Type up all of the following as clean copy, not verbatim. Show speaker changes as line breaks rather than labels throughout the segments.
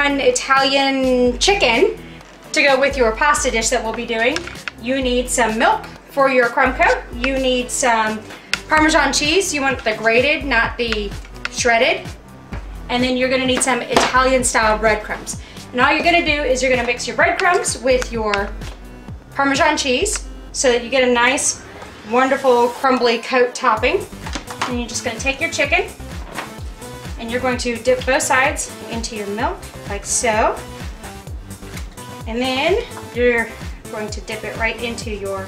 Parmesan Italian chicken to go with your pasta dish that we'll be doing. You need some milk for your crumb coat. You need some Parmesan cheese. You want the grated, not the shredded. And then you're gonna need some Italian style breadcrumbs. And all you're gonna do is you're gonna mix your breadcrumbs with your Parmesan cheese so that you get a nice, wonderful, crumbly coat topping. And you're just gonna take your chicken and you're going to dip both sides into your milk, like so. And then you're going to dip it right into your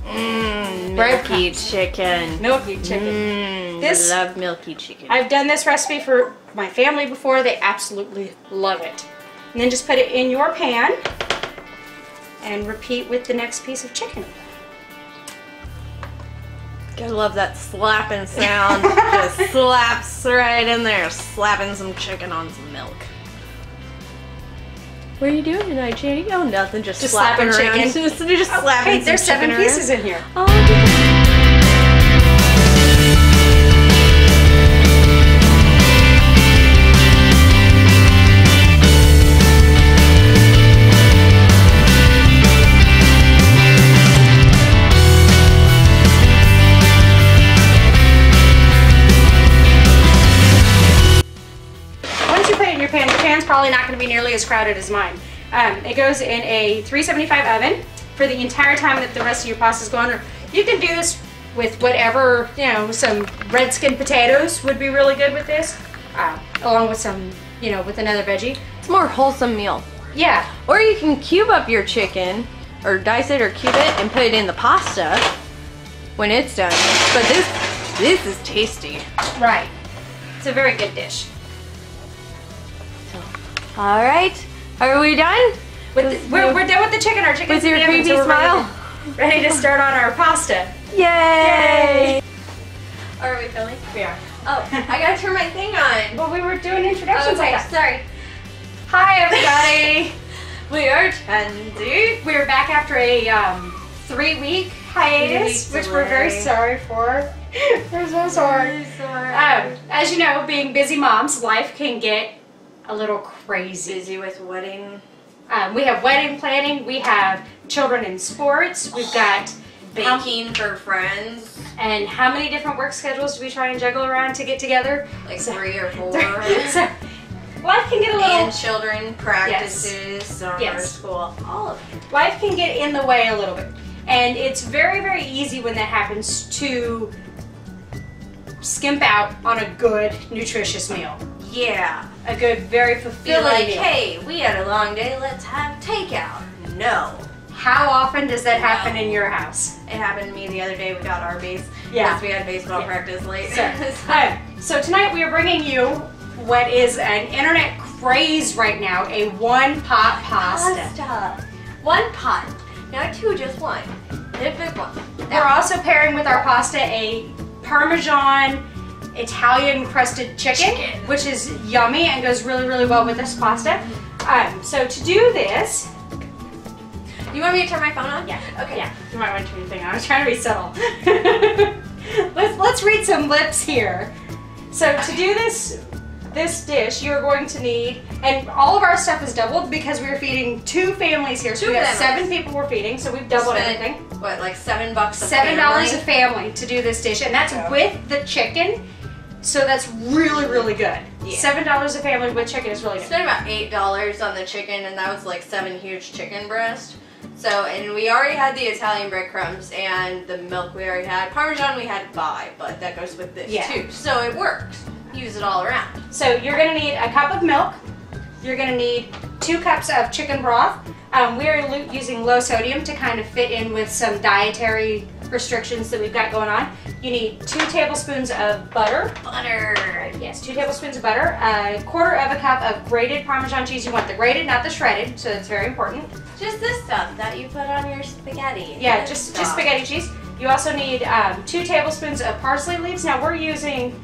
milky chicken.
Milky chicken.
I love milky chicken.
I've done this recipe for my family before. They absolutely love it. And then just put it in your pan and repeat with the next piece of chicken.
Gotta love that slapping sound. Just slaps right in there, slapping some chicken on some milk. What are you doing tonight, Jenny? Oh, nothing. Just slapping
chicken.
Just slapping.
Hey, there's 7 pieces in here.
Oh,
Once you put it in your pan, the pan's probably not going to be nearly as crowded as mine. It goes in a 375 oven for the entire time that the rest of your pasta is going. Or you can do this with whatever, you know, some red skin potatoes would be really good with this, along with some, you know, with another veggie.
it's a more wholesome meal.
Yeah.
Or you can cube up your chicken, or dice it or cube it, and put it in the pasta when it's done. But this is tasty.
Right. It's a very good dish.
All right, are we done?
We're done with the chicken. Our chicken's
With your
in the oven,
creepy
so we're
smile.
ready to start on our pasta.
Yay! Are we filming?
We are.
Oh, I gotta turn my thing on.
Well, we were doing introductions.
Okay,
like that.
sorry.
Hi, everybody.
We are Chansie.
We're back after a 3-week hiatus, which we're very sorry for. We're so sorry. As you know, being busy moms, life can get a little crazy.
Busy with wedding.
We have wedding planning. We have children in sports. We've got
Baking for friends.
And how many different work schedules do we try and juggle around to get together?
Like 3 or 4.
So, life can get a little...
And children practices, summer school, all of it.
Life can get in the way a little bit. And it's very, very easy when that happens to skimp out on a good, nutritious meal.
Yeah.
A good, very
Be
fulfilling
like,
meal.
hey, we had a long day, let's have takeout. No.
How often does that happen in your house?
It happened to me the other day. We got Arby's.
Yeah.
Because we had baseball practice late.
So tonight we are bringing you what is an internet craze right now, a one-pot pasta.
1 pot. Not 2, just 1. The big one.
We're also pairing with our pasta a Parmesan Italian crusted chicken, which is yummy and goes really, really well with this pasta. So to do this,
you want me to turn my phone on?
Yeah.
Okay.
Yeah. You might want to turn your thing on. I was trying to be subtle. let's read some lips here. So to do this dish, you're going to need, and all of our stuff is doubled because we're feeding 2 families here. So we got 7 people we're feeding, so we've doubled everything.
What, like $7 a
$7 a family to do this dish, and that's with the chicken. So that's really, really good. Yeah. $7 a family with chicken is really good.
Spent about $8 on the chicken, and that was like 7 huge chicken breasts. So, and we already had the Italian breadcrumbs and the milk we already had. Parmesan we had to buy, but that goes with this too. So it works. Use it all around.
So you're gonna need a cup of milk. You're gonna need 2 cups of chicken broth. We are using low sodium to kind of fit in with some dietary restrictions that we've got going on. You need 2 tablespoons of butter.
Butter.
Yes, 2 tablespoons of butter. A 1/4 of a cup of grated Parmesan cheese. You want the grated, not the shredded, so that's very important.
Just the stuff that you put on your spaghetti.
Yeah, just spaghetti cheese. You also need 2 tablespoons of parsley leaves. Now we're using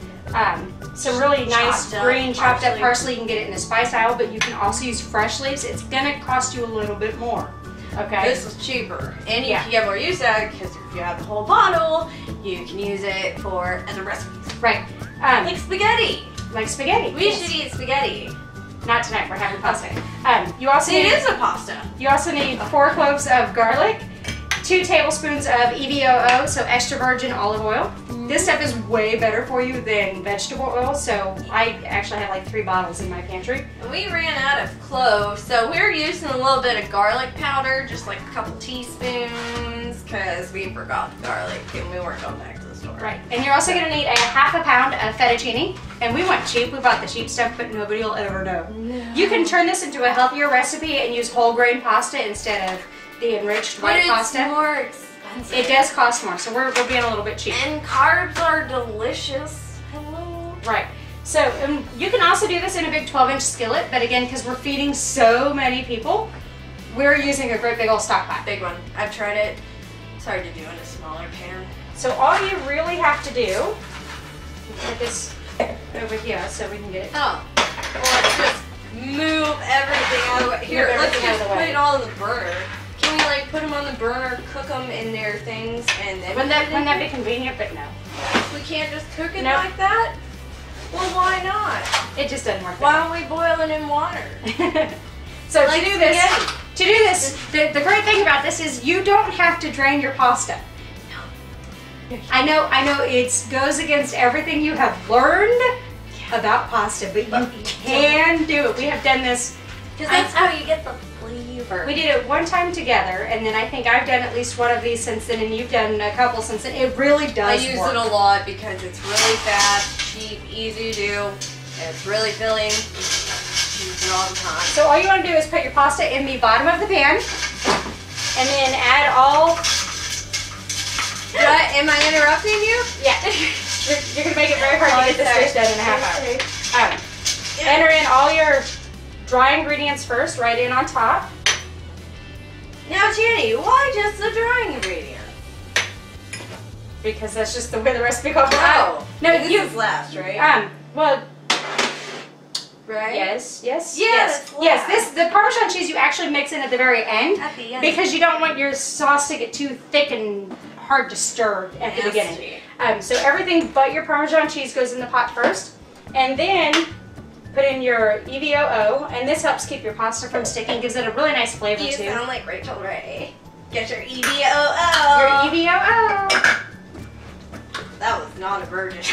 some really nice green chopped up parsley. You can get it in a spice aisle, but you can also use fresh leaves. It's gonna cost you a little bit more. Okay.
This is cheaper, and you can get more use out of it because if you have the whole bottle, you can use it for other recipes.
Right.
Like spaghetti.
Like spaghetti.
We should eat spaghetti.
Not tonight, we're having pasta. You also
It
need,
is a pasta.
You also need 4 cloves of garlic, 2 tablespoons of EVOO, so extra virgin olive oil. This stuff is way better for you than vegetable oil, so I actually have like 3 bottles in my pantry.
We ran out of cloves, so we're using a little bit of garlic powder, just like a couple teaspoons, because we forgot the garlic and we weren't going back to the store.
Right, and you're also gonna need a half a pound of fettuccine, and we went cheap, we bought the cheap stuff, but nobody will ever know. No. You can turn this into a healthier recipe and use whole grain pasta instead of the enriched white pasta.
But it's more expensive.
It does cost more, so we're being a little bit cheap.
And carbs are delicious. Hello.
Right. So you can also do this in a big 12-inch skillet, but again, because we're feeding so many people, we're using a great big old stock pot.
Big one. I've tried it. It's hard to do in a smaller pan.
So all you really have to do, put this over here so we can get it.
Oh. Or just move everything out of the way. Here, let's just put it all in the burner. Can we like put them on the burner, cook them in their things, and then
Wouldn't that be convenient? But no.
We can't just cook it like that? Well, why not?
It just doesn't work.
Why don't we boil it in water?
So
like
to do this, the great thing about this is you don't have to drain your pasta. No. I know it goes against everything you have learned about pasta, but you can do it. We have done this.
Because that's how you get the flavor.
We did it one time together, and then I think I've done at least one of these since then, and you've done a couple since then. It really does
I use it a lot because it's really fast, cheap, easy to do, and it's really filling. Use it all the time.
So all you want to do is put your pasta in the bottom of the pan, and then add all...
Am I interrupting you?
Yeah. You're going to make it very hard to get this dish done in a half hour. Enter in all your dry ingredients first, right in on top.
Now, Jenny, why just the drying ingredients?
Because that's just the way the recipe calls for it.
Oh,
no,
this is last, right?
Well,
right?
Yes.
Yes.
The Parmesan cheese you actually mix in at the very end.
At the end.
Because you don't want your sauce to get too thick and hard to stir at the beginning. So everything but your Parmesan cheese goes in the pot first, and then put in your EVOO, and this helps keep your pasta from sticking, gives it a really nice flavor too.
You sound like Rachel Ray. Get your EVOO.
Your EVOO.
That was not a virgin.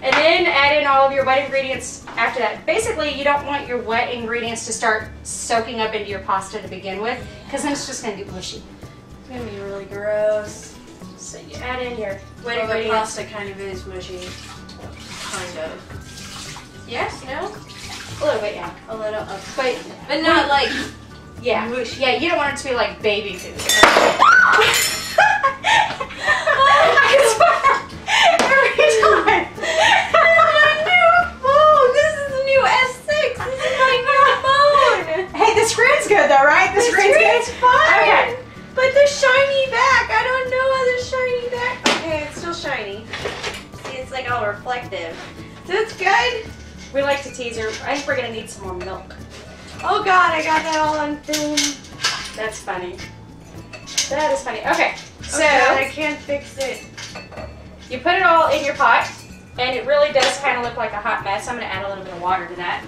And then add in all of your wet ingredients after that. Basically, you don't want your wet ingredients to start soaking up into your pasta to begin with, because then it's just going to be mushy.
It's going to be really gross.
So you add in your wet
The
ingredients.
pasta kind of is mushy. Kind of. Yes? No?
A little bit, yeah.
A little.
But
not like
yeah.
mushy.
Yeah, you don't want it to be like baby food. Every time.
This is the new S6. This is my new phone.
Hey, the screen's good though, right? The screen's good.
fine.
Okay.
But the shiny back, I don't know how the shiny back. Okay, it's still shiny. See, it's like all reflective. So it's good.
We like to tease her. I think we're gonna need some more milk.
Oh God, I got that all on film.
That's funny. That is funny. Okay, so
Oh God, I can't fix it.
you put it all in your pot, and it really does kind of look like a hot mess. I'm gonna add a little bit of water to that.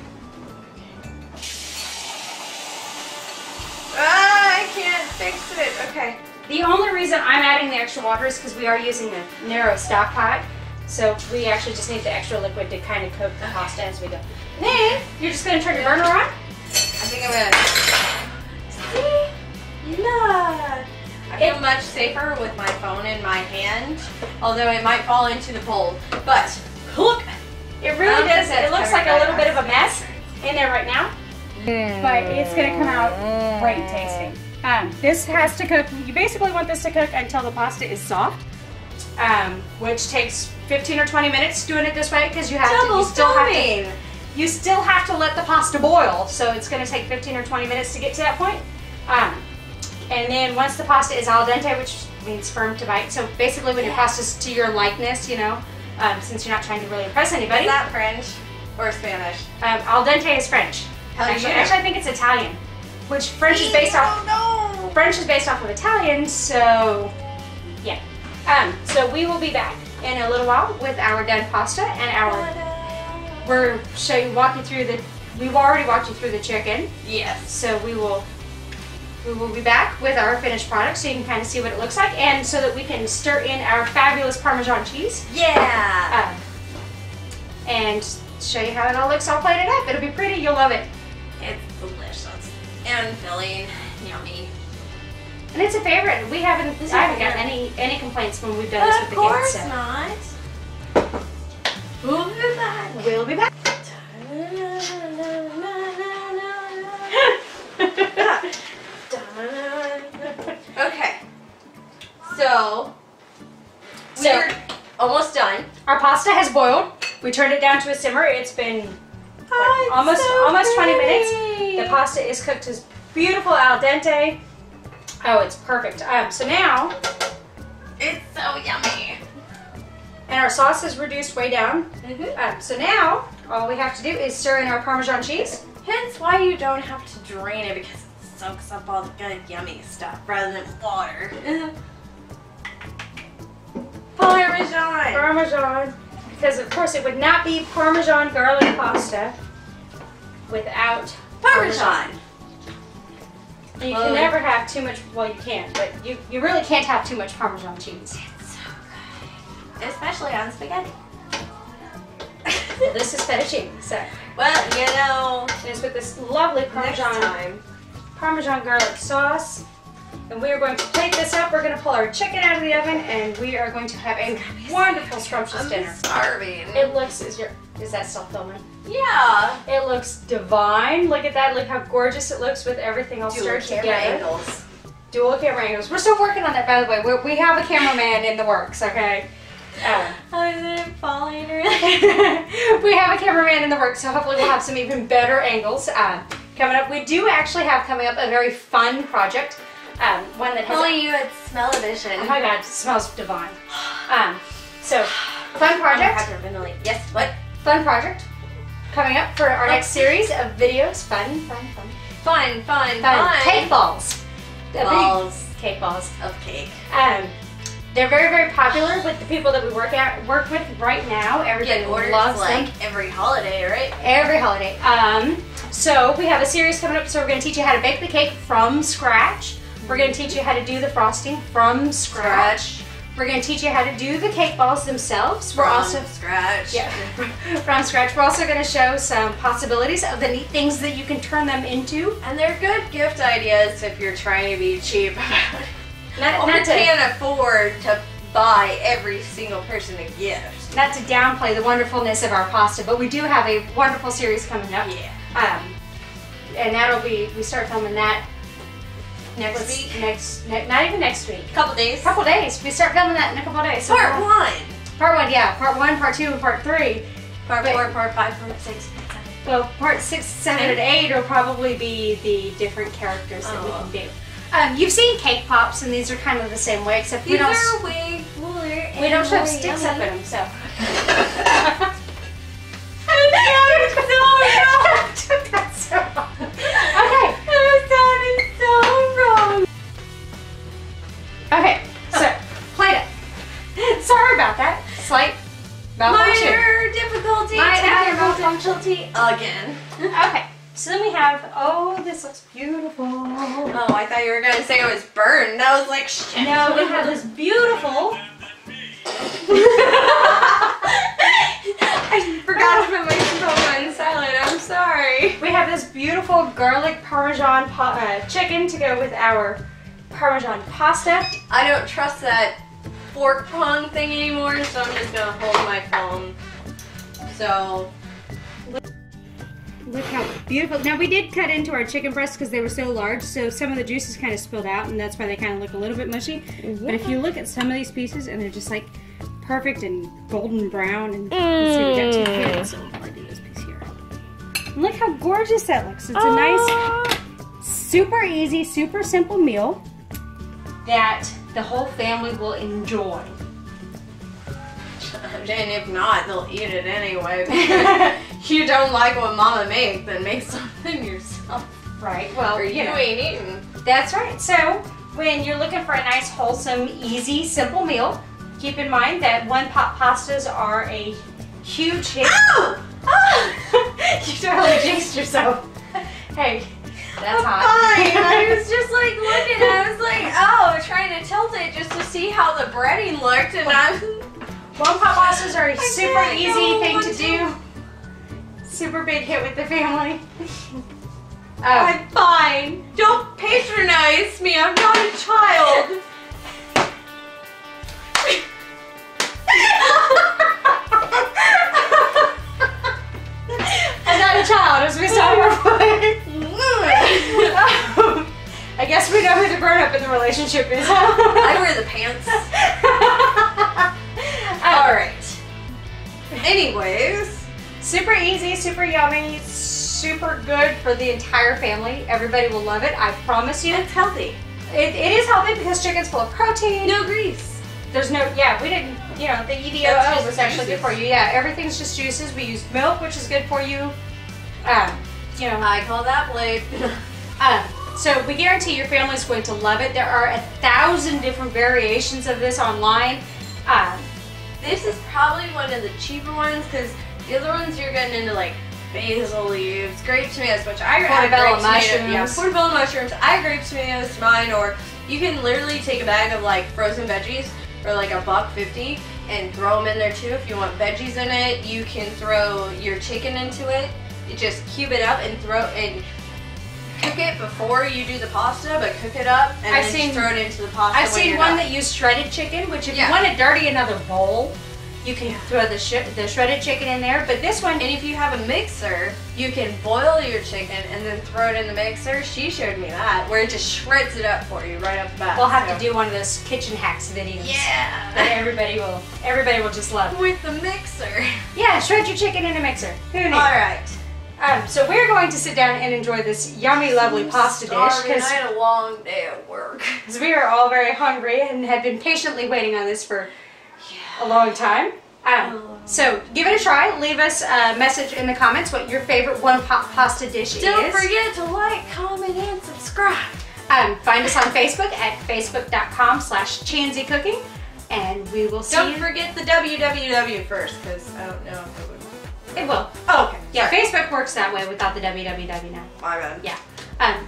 I can't fix it. Okay.
The only reason I'm adding the extra water is because we are using a narrow stock pot, so we actually just need the extra liquid to kind of coat the pasta as we go. Then you're just gonna turn your burner on.
I think I'm gonna. See? Look. I feel much safer with my phone in my hand, although it might fall into the bowl. But look,
It really does. It looks like a little bit of a mess in there right now, but it's gonna come out great tasting. This has to cook. You basically want this to cook until the pasta is soft, which takes 15 or 20 minutes doing it this way because you still have to let the pasta boil. So it's going to take 15 or 20 minutes to get to that point. And then once the pasta is al dente, which means firm to bite. So basically, when your pasta's to your likeness, you know, since you're not trying to really impress anybody.
Is that French or Spanish?
Al dente is French. Actually, I think it's Italian, which French is based off. French is based off of Italian, so yeah. So we will be back in a little while with our done pasta and our. Walk you through the we've already walked you through the chicken.
Yes.
So we will be back with our finished product so you can kind of see what it looks like, and so that we can stir in our fabulous Parmesan cheese.
Yeah.
And show you how it all looks all plated up. It'll be pretty. You'll love it.
It's delicious and filling. Yummy.
And it's a favorite. I haven't gotten any complaints when we've done this with the kids.
Of course not. We'll be back.
We'll be back.
Okay. So we're almost done.
Our pasta has boiled. We turned it down to a simmer. It's been almost 20 minutes. The pasta is cooked as beautiful al dente. Oh, it's perfect. So now
It's so yummy.
And our sauce is reduced way down. So now all we have to do is stir in our Parmesan cheese.
Hence why you don't have to drain it, because it soaks up all the good yummy stuff rather than water. Parmesan.
Parmesan. Because of course it would not be Parmesan garlic pasta without
Parmesan.
You can never have too much, well you can, but you really can't have too much Parmesan cheese.
It's so good. Especially on spaghetti.
Well, this is fettuccine, so.
Well, you know.
It's with this lovely Parmesan garlic sauce. And we are going to plate this up. We're going to pull our chicken out of the oven, and we are going to have a wonderful, scrumptious dinner.
I'm starving.
It looks, is that still filming?
Yeah.
It looks divine. Look at that. Look how gorgeous it looks with everything all stirred together.
Angles.
Dual camera angles. We're still working on that, by the way. We have a cameraman in the works, okay?
I'm falling really.
We have a cameraman in the works, so hopefully we'll have some even better angles coming up. We do actually have coming up a very fun project. One that has
only you would smell a vision.
Oh my god, it smells divine. So, fun project.
Yes, what?
Fun project coming up for our next series of videos. Fun. Cake balls. Cake balls
of cake.
They're very, very popular with the people that we work with right now. Everybody loves them.
Every holiday, right?
Every holiday. So we have a series coming up. So we're going to teach you how to bake the cake from scratch. We're going to teach you how to do the frosting from scratch. We're going to teach you how to do the cake balls themselves.
From scratch.
Yeah, from scratch. We're also going to show some possibilities of the neat things that you can turn them into.
And they're good gift ideas if you're trying to be cheap.
Not
can't afford to buy every single person a gift.
Not to downplay the wonderfulness of our pasta, but we do have a wonderful series coming up.
Yeah.
And that'll be, we start filming that
next week.
Not even next week.
Couple days.
Couple days. We start filming that in a couple days. So
part one.
Part one, yeah. Part 1, part 2, and part 3.
Part 4, part 5, part 6, part 7.
Well, part 6, 7, and 8 will probably be the different characters that we can do. You've seen cake pops, and these are kind of the same way, except we don't
way cooler.
We don't shove sticks up in them, so. That's so wrong. Okay.
That sounded so wrong.
Okay, so plate it. Sorry about that. Slight malfunction.
Minor difficulty.
Minor malfunction
again.
Okay. So then we have, oh, this looks beautiful.
Oh, I thought you were going to say it was burned. I was like, shit.
No, we have this beautiful.
I forgot to put my phone on silent. I'm sorry.
We have this beautiful garlic Parmesan chicken to go with our Parmesan pasta.
I don't trust that fork prong thing anymore, so I'm just going to hold my phone. So.
Look how beautiful. Now we did cut into our chicken breasts because they were so large, so some of the juices kind of spilled out, and that's why they kind of look a little bit mushy. Yeah. But if you look at some of these pieces, and they're just like perfect and golden brown, and let's see, we got 2 kids, so we'll probably do this piece here. And look how gorgeous that looks. It's a nice, super easy, super simple meal that the whole family will enjoy.
And if not, they'll eat it anyway. You don't like what Mama makes, then make something yourself.
Right. Well,
or you ain't eating.
That's right. So when you're looking for a nice, wholesome, easy, simple meal, keep in mind that one pot pastas are a huge hit.
Ow! Oh!
You totally jinxed yourself. Hey, that's hot.
Fine. I was just like looking. I was like, oh, trying to tilt it just to see how the breading looked, and
One pot pastas are a super easy thing to
do.
do. Super big hit with the family.
I'm fine. Don't patronize me. I'm not a child.
I'm not a child, as we saw before. I guess we know who the grown-up in the relationship is.
I wear the pants. Alright. Anyways.
Super easy, super yummy, super good for the entire family. Everybody will love it, I promise you.
It's healthy.
It is healthy because chicken's full of protein.
No grease.
There's no, yeah, we didn't, you know, the EDOO was actually good for you. Yeah, everything's just juices. We used milk, which is good for you. You know.
I call that blade.
So we guarantee your family's going to love it. There are 1,000 different variations of this online.
This is probably one of the cheaper ones because the other ones you're getting into like basil leaves, grape tomatoes, which I add
portobello mushrooms.
Yeah, portobello mushrooms. I add grape tomatoes to mine, or you can literally take a bag of like frozen veggies for like $1.50 and throw them in there too. If you want veggies in it, you can throw your chicken into it. You just cube it up and cook it before you do the pasta, but cook it up and then just throw it into the pasta.
I've seen one that used shredded chicken, which if you want to dirty another bowl, you can throw the shredded chicken in there. But this one,
and if you have a mixer, you can boil your chicken and then throw it in the mixer. She showed me that, where it just shreds it up for you right off the bat.
We'll have to do one of those kitchen hacks videos.
Yeah.
That everybody will just love.
With the mixer.
Yeah, shred your chicken in a mixer. Who knew?
All right.
So we're going to sit down and enjoy this yummy, lovely pasta dish.
I had a long day at work.
Because we are all very hungry and have been patiently waiting on this for a long time. So give it a try. Leave us a message in the comments what your favorite one-pot pasta dish is.
Don't forget to like, comment, and subscribe.
Find us on Facebook at facebook.com/ChansiCooking, and we will see you.
Don't forget the www first, because I don't know if it would.
It will.
Oh, okay.
Yeah, Facebook works that way without the www now.
My bad.
Yeah.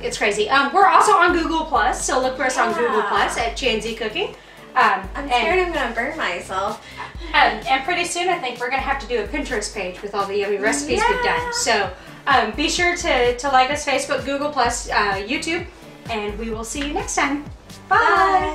It's crazy. We're also on Google+, so look for us on Google+, at Chansie Cooking.
I'm scared I'm going to burn myself.
And pretty soon I think we're going to have to do a Pinterest page with all the yummy recipes we've done. So be sure to like us, Facebook, Google+, YouTube, and we will see you next time. Bye.